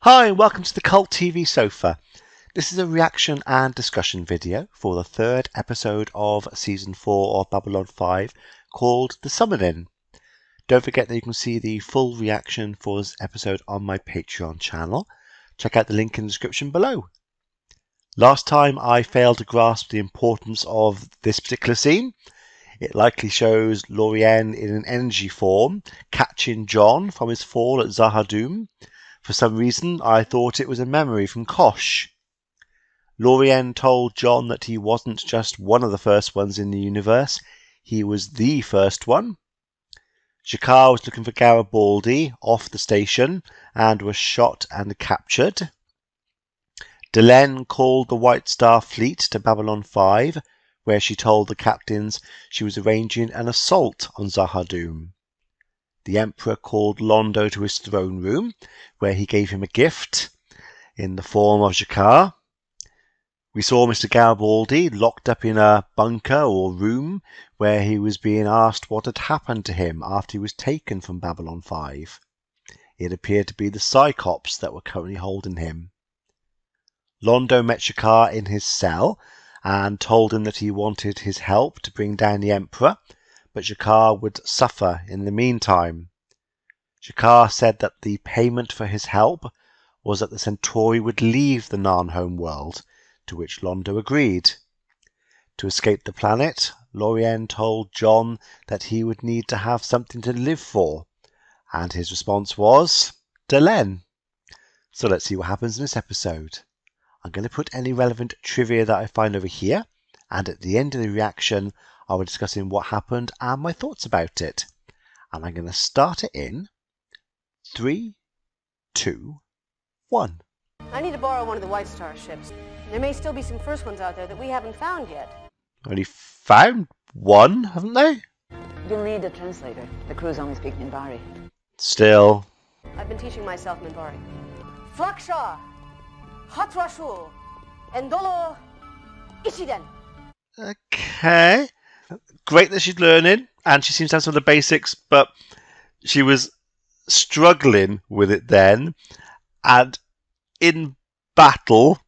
Hi and welcome to the Cult TV Sofa. This is a reaction and discussion video for the third episode of Season 4 of Babylon 5 called The Summoning. Don't forget that you can see the full reaction for this episode on my Patreon channel. Check out the link in the description below. Last time I failed to grasp the importance of this particular scene. It likely shows Lorien in an energy form catching John from his fall at Zahadum. For some reason, I thought it was a memory from Kosh. Lorien told John that he wasn't just one of the first ones in the universe, he was the first one. G'Kar was looking for Garibaldi off the station and was shot and captured. Delenn called the White Star Fleet to Babylon 5, where she told the captains she was arranging an assault on Zahadum. The Emperor called Londo to his throne room, where he gave him a gift in the form of G'Kar. We saw Mr. Garibaldi locked up in a bunker or room, where he was being asked what had happened to him after he was taken from Babylon 5. It appeared to be the Cyclops that were currently holding him. Londo met G'Kar in his cell and told him that he wanted his help to bring down the Emperor, but G'Kar would suffer in the meantime. G'Kar said that the payment for his help was that the Centauri would leave the Narn home world, to which Londo agreed. To escape the planet, Lorien told John that he would need to have something to live for, and his response was Delenn. So let's see what happens in this episode. I'm going to put any relevant trivia that I find over here, and at the end of the reaction I'll be discussing what happened and my thoughts about it. And I'm going to start it in 3, 2, 1. I need to borrow one of the White Star ships. There may still be some first ones out there that we haven't found yet. Only found one, haven't they? You'll need a translator. The crews only speak Minbari. Still. I've been teaching myself Minbari. Flaksha, Hatrashul, Endolo, Ishiden. Okay. Great that she's learning, and she seems to have some of the basics, but she was struggling with it then. And in battle,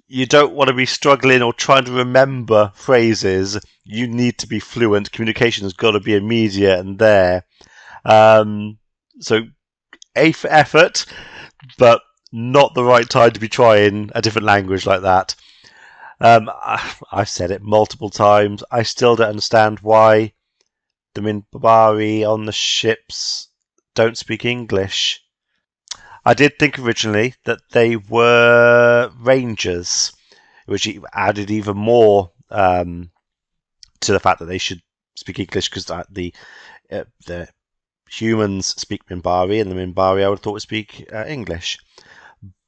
you don't want to be struggling or trying to remember phrases. You need to be fluent. Communication has got to be immediate and there. So, A for effort, but not the right time to be trying a different language like that. I've said it multiple times. I still don't understand why the Minbari on the ships don't speak English. I did think originally that they were rangers, which added even more to the fact that they should speak English, because the humans speak Minbari and the Minbari I would have thought would speak English.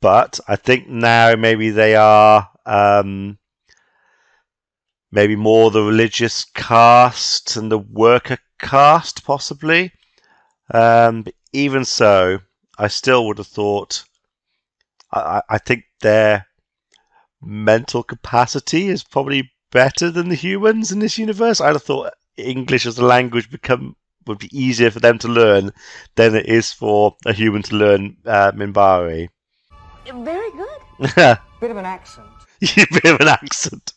But I think now maybe they are maybe more the religious caste and the worker caste, possibly. But even so, I still would have thought, I think their mental capacity is probably better than the humans in this universe. I'd have thought English as a language would be easier for them to learn than it is for a human to learn Minbari. Very good. Bit of an accent. Bit of an accent.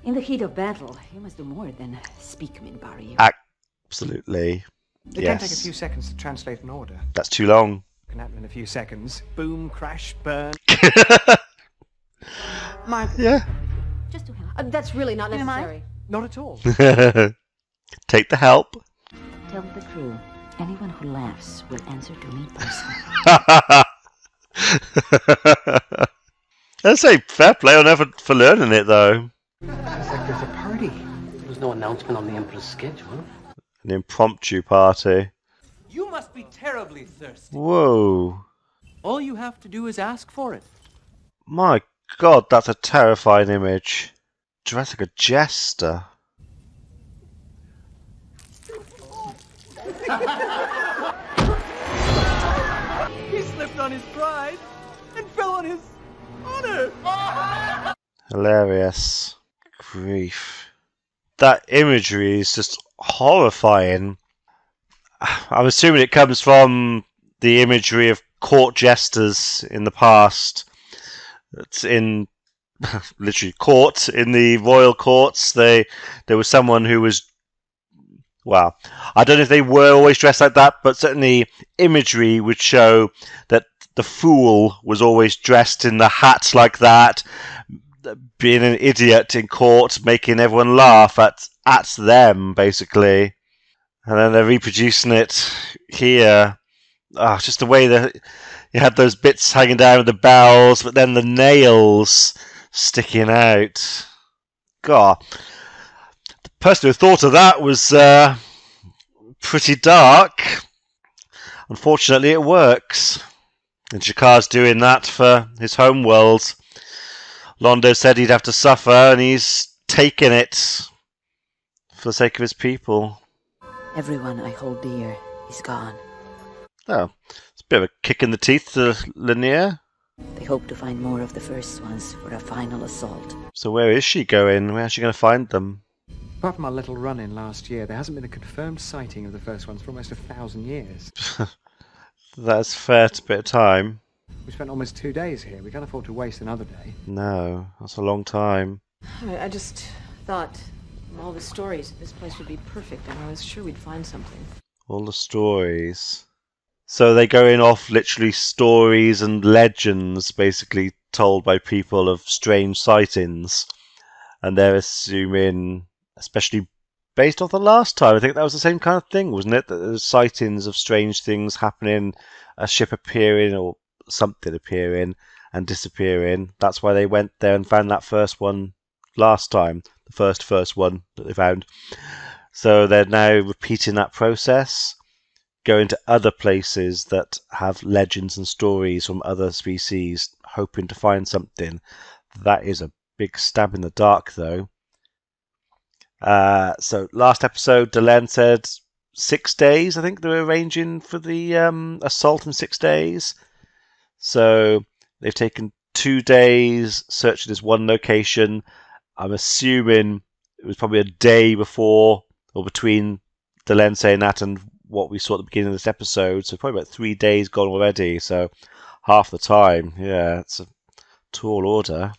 In the heat of battle, you must do more than speak Minbari. Absolutely. It can take a few seconds to translate an order. That's too long. Can happen in a few seconds. Boom, crash, burn. Yeah. Just to help. That's really not necessary. Not at all. Take the help. Tell the crew, anyone who laughs will answer to me personally. I'd say fair play on her for learning it, though. It's like there's a party. There was no announcement on the Emperor's schedule. An impromptu party. You must be terribly thirsty. Whoa. All you have to do is ask for it. My God, that's a terrifying image. Dressed like a jester. He slipped on his pride and fell on his honor. Hilarious. Grief. That imagery is just horrifying. I'm assuming it comes from the imagery of court jesters in the past. It's in literally court, in the royal courts. There was someone who was, well, I don't know if they were always dressed like that, but certainly imagery would show that the fool was always dressed in the hat like that, being an idiot in court, making everyone laugh at them, basically. And then they're reproducing it here. Oh, just the way that you had those bits hanging down with the bells, but then the nails sticking out. God, the person who thought of that was pretty dark. Unfortunately, it works. And Jakar's doing that for his home world. Londo said he'd have to suffer, and he's taking it for the sake of his people. Everyone I hold dear is gone. Oh, it's a bit of a kick in the teeth to Lanier. They hope to find more of the first ones for a final assault. So where is she going? Where is she going to find them? Apart from our little run-in last year, there hasn't been a confirmed sighting of the first ones for almost 1,000 years. That's a fair bit of time. We spent almost 2 days here. We can't afford to waste another day. No, that's a long time. I just thought, from all the stories, this place would be perfect, and I was sure we'd find something. All the stories. So they're going off literally stories and legends, basically told by people of strange sightings. And they're assuming, especially based off the last time, I think that was the same kind of thing, wasn't it? That there's sightings of strange things happening, a ship appearing or something appearing and disappearing. That's why they went there and found that first one last time, the first one that they found. So they're now repeating that process, going to other places that have legends and stories from other species, hoping to find something. That is a big stab in the dark, though. So last episode, Delenn said 6 days. I think they were arranging for the assault in 6 days. So they've taken 2 days searching this one location. I'm assuming it was probably a day before or between Delenn saying that and what we saw at the beginning of this episode. So probably about 3 days gone already. So half the time. Yeah, it's a tall order.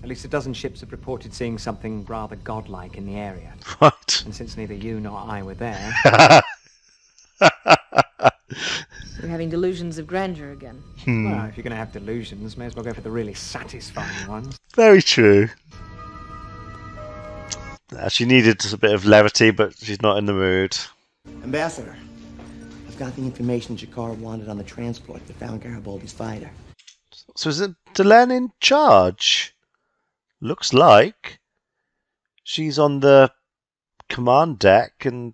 At least a dozen ships have reported seeing something rather godlike in the area. Right. And since neither you nor I were there... We're having delusions of grandeur again. Well, if you're going to have delusions, may as well go for the really satisfying ones. Very true. She needed a bit of levity, but she's not in the mood. Ambassador, I've got the information Jakar wanted on the transport that found Garibaldi's fighter. So is it Delenn in charge? Looks like. She's on the command deck and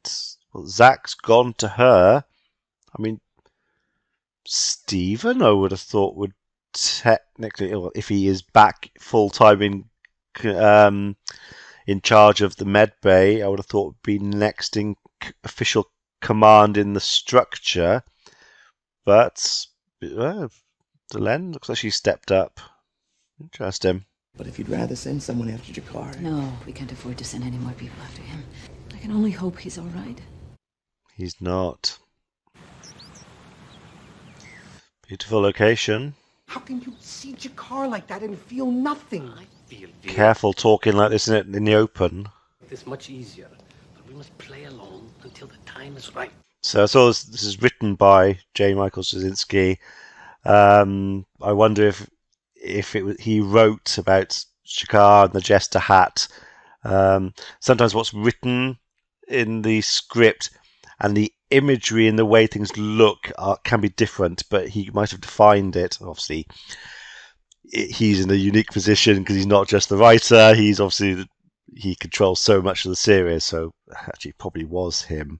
Zach's gone to her. I mean, Stephen, I would have thought, would technically, well, if he is back full-time in charge of the med bay, I would have thought would be next in official command in the structure. But Delenn looks like she stepped up. Interesting. But if you'd rather send someone after Jakar... No, we can't afford to send any more people after him. I can only hope he's all right. He's not. Beautiful location. How can you see Jakar like that and feel nothing? I feel Careful talking like this in the open. this much easier, but we must play along until the time is right. So I saw this is written by J. Michael Straczynski. I wonder if he wrote about Jakar and the Jester hat. Sometimes what's written in the script and the imagery and the way things look can be different, but he might have defined it. Obviously, he's in a unique position because he's not just the writer. He's obviously he controls so much of the series, so actually it probably was him.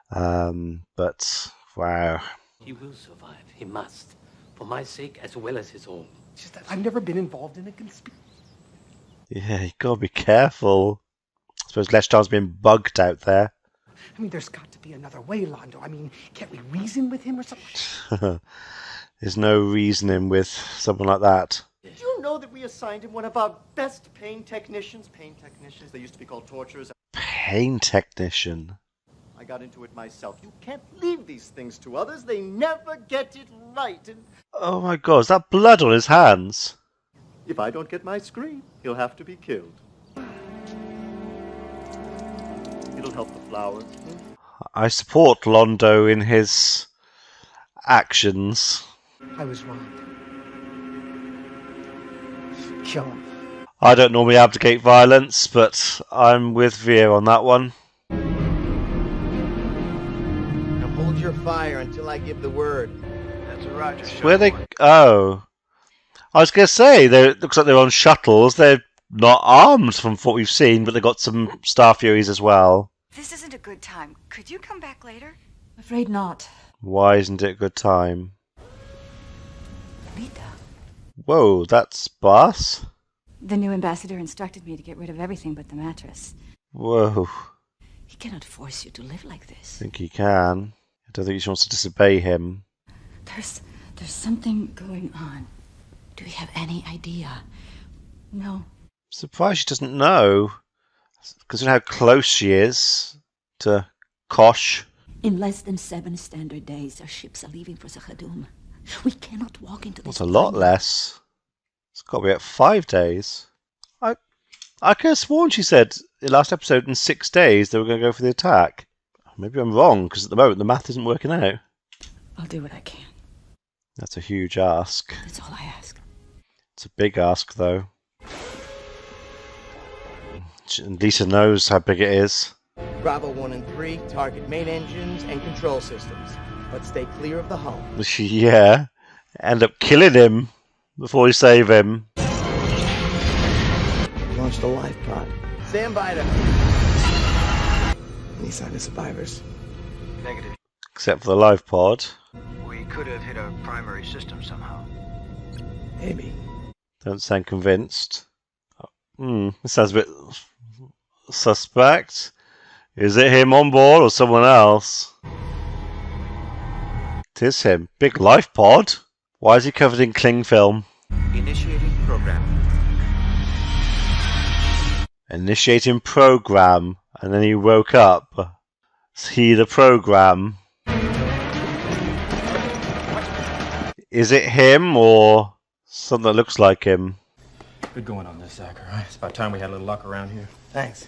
But wow, He will survive. He must, for my sake as well as his own. It's just that I've never been involved in a conspiracy. yeah, you gotta be careful. I suppose Leshtar's been bugged out there. I mean, there's got to be another way, Londo. I mean, can't we reason with him or something? There's no reasoning with someone like that. Did you know that we assigned him one of our best pain technicians? Pain technicians, they used to be called torturers. Pain technician. I got into it myself. You can't leave these things to others. They never get it right. And Oh my god, is that blood on his hands? if I don't get my screen, he'll have to be killed. It'll help the flowers. I support Londo in his actions. I was wrong. Kill him. I don't normally abdicate violence, but I'm with Veer on that one. Now hold your fire until I give the word. That's a Roger. Where they? Oh, I was gonna say it looks like they're on shuttles. They're not armed from what we've seen, but they've got some Star Furies as well. This isn't a good time. Could you come back later? Afraid not. Why isn't it a good time? Rita. Whoa, that's Boss. The new ambassador instructed me to get rid of everything but the mattress. Whoa, He cannot force you to live like this. I think he can. I don't think she wants to disobey him. There's something going on. Do we have any idea? No. Surprised she doesn't know, considering how close she is to Kosh. In less than 7 standard days, our ships are leaving for Zakhadum. We cannot walk into this. That's a lot tunnel. less. It's got to be at 5 days. I could have sworn she said in the last episode in 6 days they were going to go for the attack. Maybe I'm wrong, because at the moment the math isn't working out. I'll do what I can. That's a huge ask. That's all I ask. It's a big ask, though. And Lisa knows how big it is. Bravo 1 and 3, target main engines and control systems. But stay clear of the hull. Yeah. End up killing him before we save him. Launch the life pod. Stand by to. Any sign of survivors? Negative. Except for the life pod. We could have hit a primary system somehow. Maybe. Don't sound convinced. This sounds a bit suspect. Is it him on board or someone else? It is him. Big life pod. Why is he covered in cling film? Initiating program. Initiating program. And then he woke up. Is he the program? Is it him or something that looks like him? Good going on this, Zach, all right? It's about time we had a little luck around here. Thanks.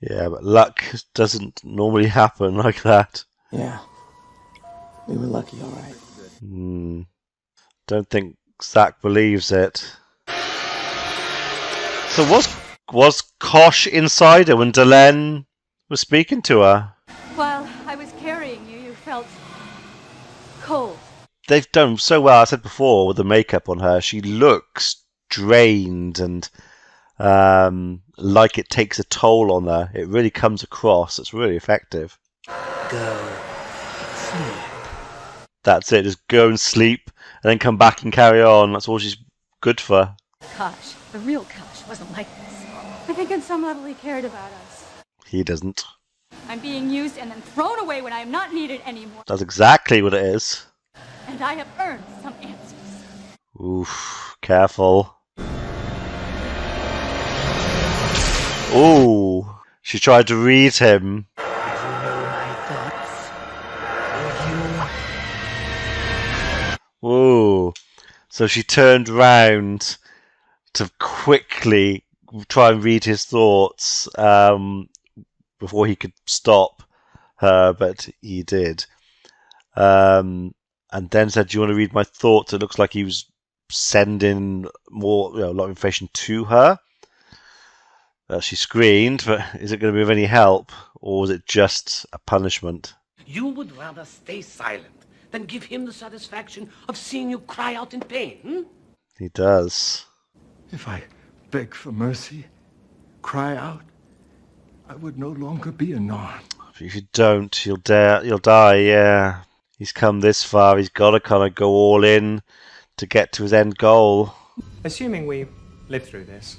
Yeah, but luck doesn't normally happen like that. Yeah. We were lucky, all right. Don't think Zach believes it. So was Kosh inside her when Delenn was speaking to her? While I was carrying you, you felt cold. They've done so well, I said before, with the makeup on her. She looks drained and like it takes a toll on her. It really comes across. It's really effective. Go. That's it. Just go and sleep and then come back and carry on. That's all she's good for. Kosh, the real Kosh, wasn't like this. I think on some level he cared about us. He doesn't. I'm being used and then thrown away when I am not needed anymore. That's exactly what it is. And I have earned some answers. Oof, careful. Ooh, she tried to read him. Did you know my thoughts? Would you? Ooh, so she turned round to quickly try and read his thoughts before he could stop her, but he did. And then said, "Do you want to read my thoughts?" It looks like he was sending more, a lot of information to her. She screamed, but is it going to be of any help, or was it just a punishment? You would rather stay silent than give him the satisfaction of seeing you cry out in pain, hmm? He does. If I beg for mercy, cry out, I would no longer be a Narn. If you don't, you'll die, yeah. He's come this far, he's got to kind of go all in to get to his end goal. Assuming we live through this,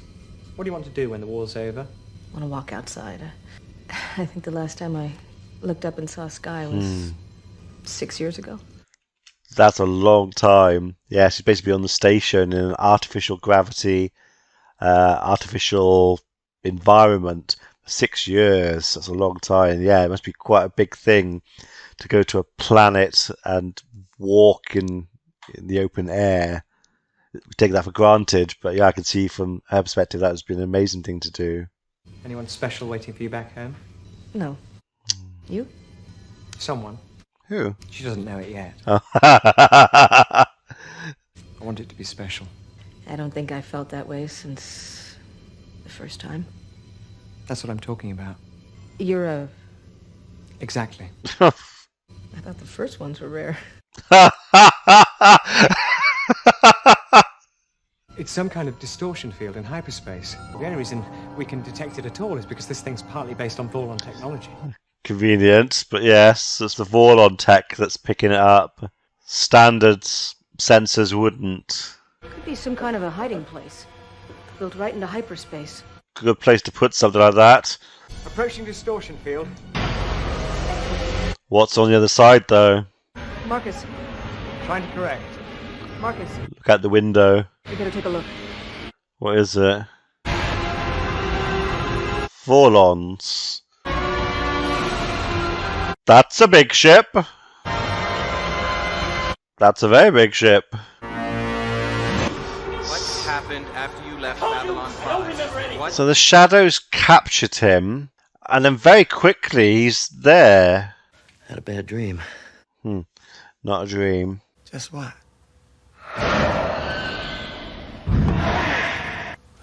what do you want to do when the war's over? I want to walk outside. I think the last time I looked up and saw sky was 6 years ago. That's a long time. Yeah, she's basically on the station in an artificial gravity, artificial environment, 6 years, that's a long time. Yeah, it must be quite a big thing to go to a planet and walk in the open air. We take that for granted, but yeah, I can see from her perspective that has been an amazing thing to do. Anyone special waiting for you back home? No. You? Someone. Who? She doesn't know it yet. Oh. I want it to be special. I don't think I felt that way since the first time. That's what I'm talking about. You're a... Exactly. I thought the first ones were rare. It's some kind of distortion field in hyperspace. The only reason we can detect it at all is because this thing's partly based on Vorlon technology. Convenient, but yes, it's the Vorlon tech that's picking it up. Standard sensors wouldn't. Could be some kind of a hiding place. Built right into hyperspace. Good place to put something like that. Approaching distortion field. What's on the other side, though? Marcus. Trying to correct. Marcus. Look out the window. We gotta take a look. What is it? Vorlons. That's a big ship. That's a very big ship. What happened after you left Babylon 5? So the shadows captured him, and then very quickly he's there. Had a bad dream. Not a dream. Just what?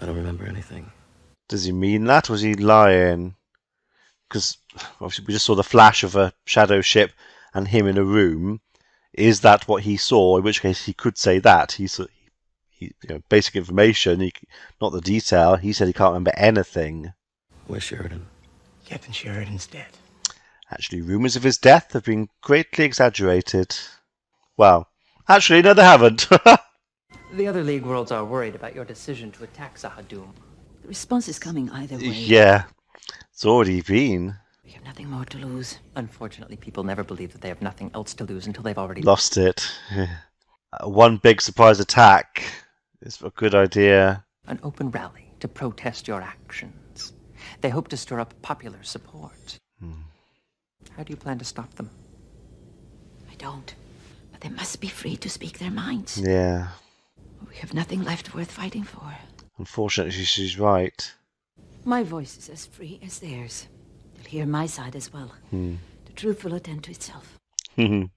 I don't remember anything. Does he mean that? Was he lying? Because obviously we just saw the flash of a shadow ship and him in a room. Is that what he saw? In which case he could say that. He basic information, not the detail. He said he can't remember anything. Where's Sheridan? Captain Sheridan's dead. Actually, rumours of his death have been greatly exaggerated. Well, actually, no, they haven't. The other League worlds are worried about your decision to attack Sahadum. The response is coming either way. Yeah, it's already been. We have nothing more to lose. Unfortunately, people never believe that they have nothing else to lose until they've already Lost it. One big surprise attack is a good idea. An open rally to protest your actions. They hope to stir up popular support. How do you plan to stop them? I don't. But they must be free to speak their minds. Yeah. We have nothing left worth fighting for. Unfortunately, she's right. My voice is as free as theirs. They'll hear my side as well. The truth will attend to itself. The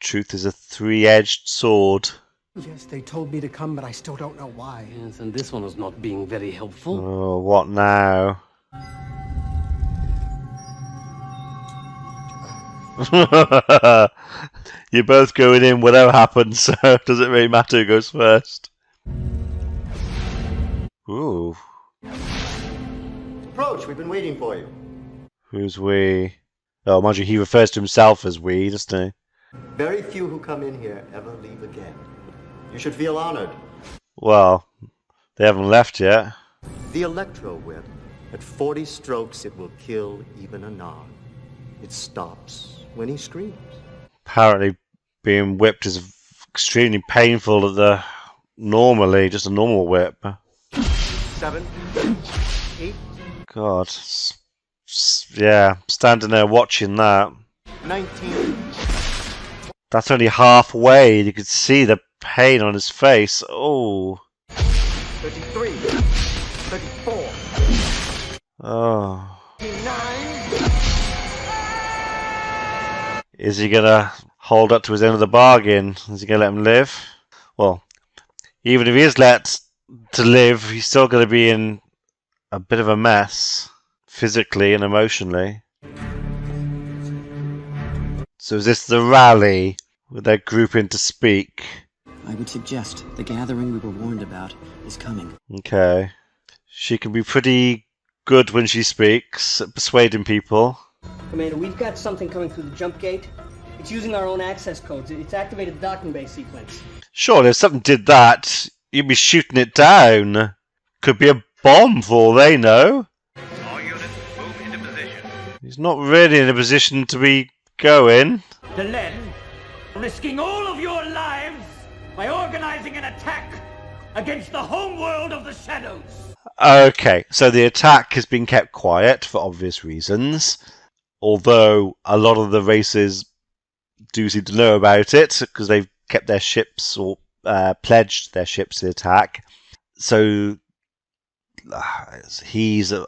truth is a three-edged sword. Yes, they told me to come, but I still don't know why. Yes, and this one was not being very helpful. Oh, what now? You're both going in whatever happens, so it doesn't really matter who goes first. Ooh. Approach, we've been waiting for you. Who's we? Oh, mind you, he refers to himself as we, doesn't he? Very few who come in here ever leave again. You should feel honored. Well, they haven't left yet. The electro whip, at 40 strokes, it will kill even a Nog. It stops when he screams. Apparently, being whipped is extremely painful normally, just a normal whip. 7, 8. God. Yeah, standing there watching that. 19. That's only halfway. You could see the pain on his face. Oh. 33. 34. Oh. 39. Is he gonna hold up to his end of the bargain? Is he gonna let him live? Well, even if he is let to live, he's still gonna be in a bit of a mess, physically and emotionally. So is this the rally with their grouping to speak? I would suggest the gathering we were warned about is coming. Okay. She can be pretty good when she speaks at persuading people. Commander, we've got something coming through the jump gate. It's using our own access codes. It's activated the docking bay sequence. Sure, if something did that, you'd be shooting it down. Could be a bomb for all they know. All units move into position. He's not really in a position to be going. Delenn, risking all of your lives by organizing an attack against the homeworld of the shadows. Okay, so the attack has been kept quiet for obvious reasons, although a lot of the races do seem to know about it because they've kept their ships or pledged their ships to the attack. So he's one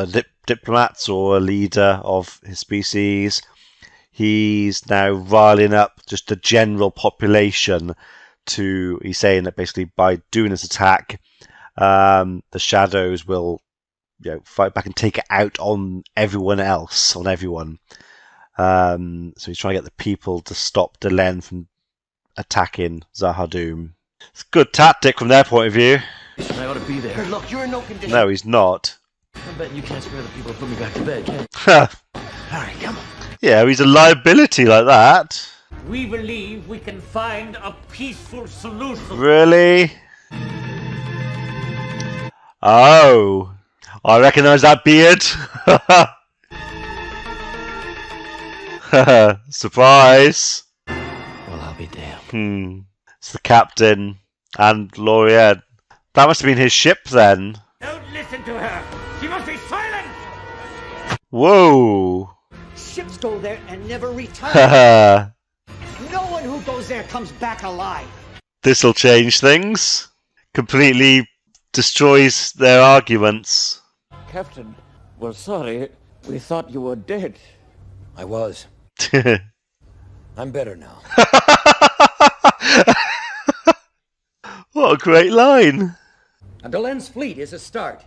of the diplomats or a leader of his species. He's now riling up just the general population to. He's saying that basically by doing this attack, the shadows will, fight back and take it out on everyone else, on everyone. So he's trying to get the people to stop Delenn from attacking Zahadum. It's a good tactic from their point of view. I ought to be there. Here, look, you're in no condition. No, he's not. I bet you can't spare the people to put me back to bed, can you? All right, come on. Yeah, he's a liability like that. We believe we can find a peaceful solution. Really? Oh, I recognise that beard. Surprise. Well, I'll be damned. It's the captain and Lorien. That must have been his ship then. Don't listen to her. She must be silent. Whoa. Ships go there and never return. No one who goes there comes back alive. This'll change things. Completely destroys their arguments. Captain, we're sorry. We thought you were dead. I was. I'm better now. What a great line. Delenn's fleet is a start.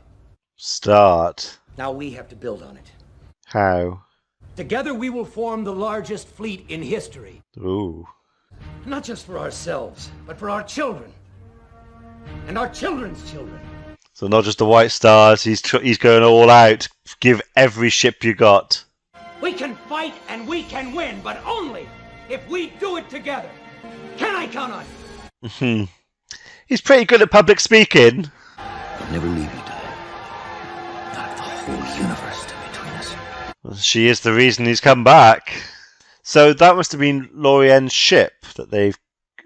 Start. Now we have to build on it. How? Together we will form the largest fleet in history. Ooh. Not just for ourselves, but for our children. And our children's children. So not just the White Stars, he's going all out. Give every ship you got. We can fight and we can win, but only if we do it together. Can I count on you? He's pretty good at public speaking. I'll never leave you, Dylan. Not if the whole universe stood between us. Well, she is the reason he's come back. So that must have been Lorien's ship that they've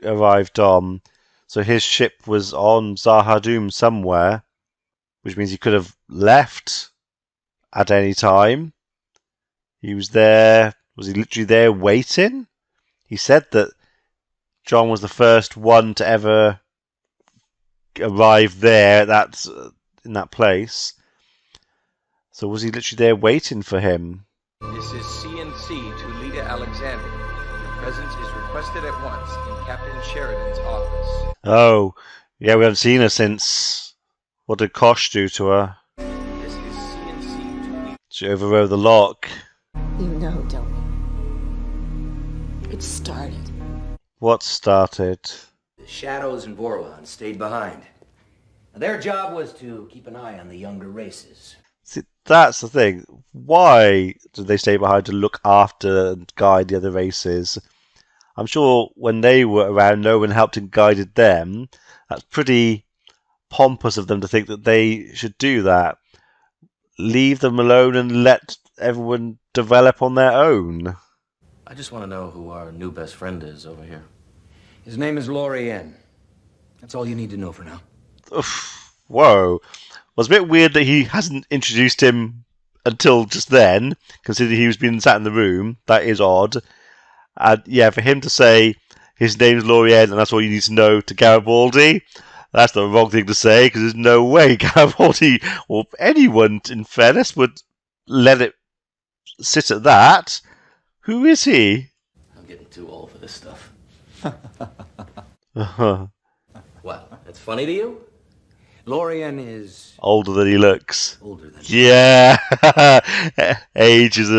arrived on. So his ship was on Zahadum somewhere, which means he could have left at any time. He was there. Was he literally there waiting? He said that John was the first one to ever arrive there. In that place. So was he literally there waiting for him? This is CNC to Lita Alexander. Your presence is requested at once in Captain Sheridan's office. Oh, yeah, we haven't seen her since. What did Kosh do to her? This is CNC to Lita. She overrode the lock. You know, don't we? It started. What started? The Shadows and Vorlon stayed behind. Their job was to keep an eye on the younger races. See, that's the thing. Why did they stay behind to look after and guide the other races? I'm sure when they were around, no one helped and guided them. That's pretty pompous of them to think that they should do that. Leave them alone and let everyone develop on their own. I just want to know who our new best friend is over here. His name is Lorien. That's all you need to know for now. Oof, whoa. Well, it's a bit weird that he hasn't introduced him until just then, considering he was being sat in the room. That is odd. And yeah, for him to say his name's Lorien and that's all you need to know to Garibaldi, that's the wrong thing to say, because there's no way Garibaldi or anyone, in fairness, would let it sit at that. Who is he? I'm getting too old for this stuff. Uh-huh. What? That's funny to you? Lorien is Older than he looks. older than Yeah. Age is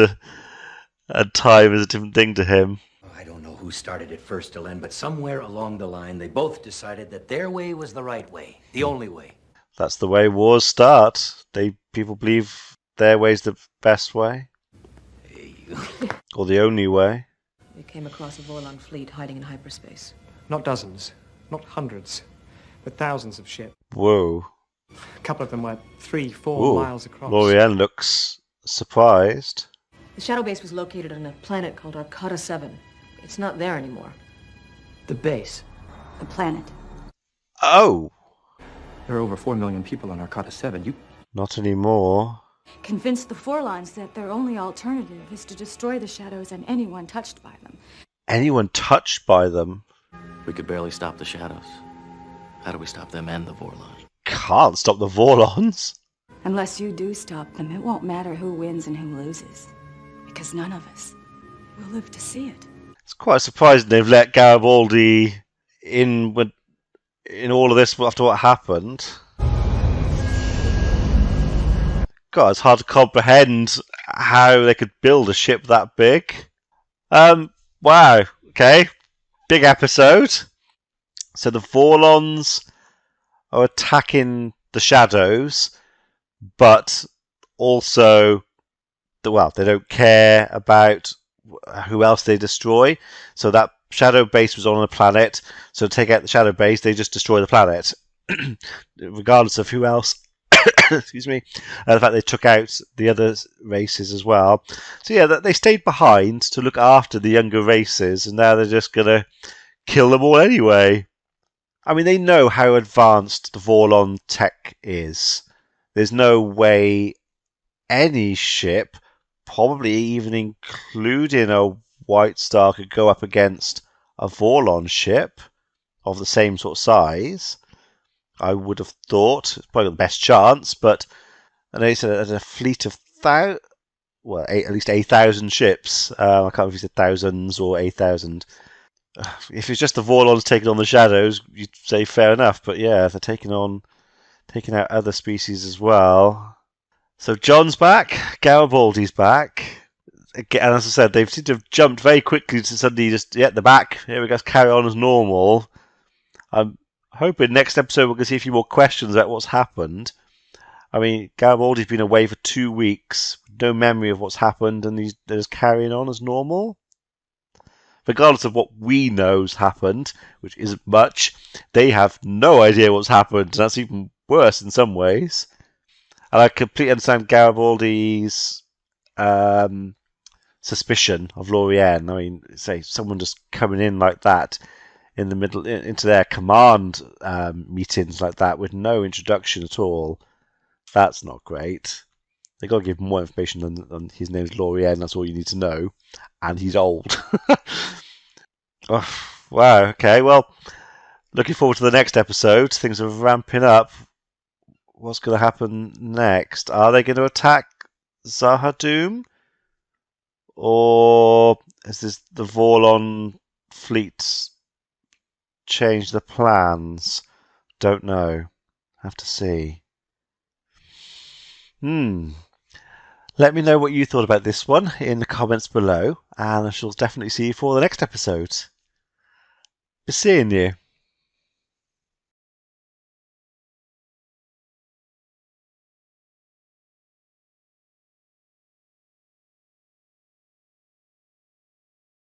and time is a different thing to him. I don't know who started it first, Delenn, but somewhere along the line, they both decided that their way was the right way, the only way. That's the way wars start. People believe their way's the best way. Or the only way. We came across a Vorlon fleet hiding in hyperspace. Not dozens, not hundreds, but thousands of ships. Whoa. A couple of them were 3-4 Ooh, miles across. Lorien looks surprised. The shadow base was located on a planet called Arcata 7. It's not there anymore. The base. The planet. Oh. There are over 4 million people on Arcata 7. You... Not anymore. Convince the Forlons that their only alternative is to destroy the shadows and anyone touched by them. Anyone touched by them? We could barely stop the shadows. How do we stop them and the Vorlons? Can't stop the Vorlons. Unless you do stop them, it won't matter who wins and who loses. Because none of us will live to see it. It's quite surprising they've let Garibaldi in all of this after what happened. God, it's hard to comprehend how they could build a ship that big. Wow, okay. Big episode. So the Vorlons are attacking the shadows, but also, they don't care about who else they destroy. So that shadow base was on a planet, so to take out the shadow base, they just destroy the planet. Regardless of who else, excuse me, the fact they took out the other races as well. So yeah, they stayed behind to look after the younger races, and now they're just going to kill them all anyway. I mean, they know how advanced the Vorlon tech is. There's no way any ship, probably even including a White Star, could go up against a Vorlon ship of the same sort of size. I would have thought it's probably the best chance, but I know it's a fleet of at least 8,000 ships. I can't remember if he said thousands or 8,000. If it's just the Vorlons taking on the shadows, you'd say fair enough. But yeah, if they're taking out other species as well. So John's back, Garibaldi's back. Again, and as I said, they seem to have jumped very quickly to suddenly just, they're back. Here we go, carry on as normal. I'm hoping next episode we're going to see a few more questions about what's happened. I mean, Garibaldi's been away for 2 weeks, no memory of what's happened, and they're just carrying on as normal. Regardless of what we know's happened, which isn't much, they have no idea what's happened, and that's even worse in some ways. And I completely understand Garibaldi's suspicion of Lorien. I mean, say someone just coming in like that in the middle into their command meetings like that with no introduction at all. That's not great. They got to give more information than his name's Lorien. That's all you need to know, and he's old. Oh, wow. Okay. Well, looking forward to the next episode. Things are ramping up. What's going to happen next? Are they going to attack Zahadum? Or is this the Vorlon fleet changed the plans? Don't know. Have to see. Let me know what you thought about this one in the comments below, and I shall definitely see you for the next episode. Be seeing you.